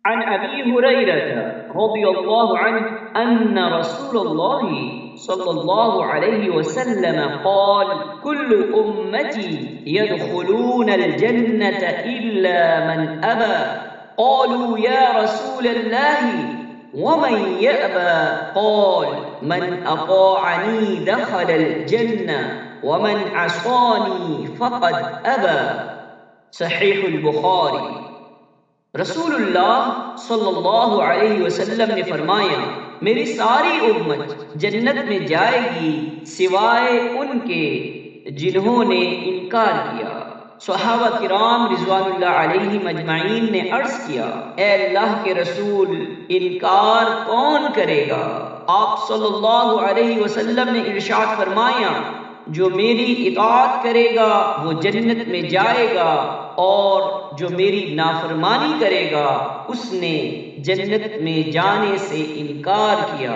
عن أبي هريرة رضي الله عنه أن رسول الله صلى الله عليه وسلم قال كل أمتي يدخلون الجنة إلا من أبى قالوا يا رسول الله ومن يأبى قال من أطاعني دخل الجنة ومن عصاني فقد أبى صحیح البخاری۔ رسول اللہ صلی اللہ علیہ وسلم نے فرمایا میری ساری امت جنت میں جائے گی سوائے ان کے جنہوں نے انکار کیا۔ صحابہ کرام رضوان اللہ علیہم اجمعین نے عرض کیا اے اللہ کے رسول انکار کون کرے گا؟ آپ صلی اللہ علیہ وسلم نے ارشاد فرمایا جو میری اطاعت کرے گا وہ جنت میں جائے گا اور جو میری نافرمانی کرے گا اس نے جنت میں جانے سے انکار کیا۔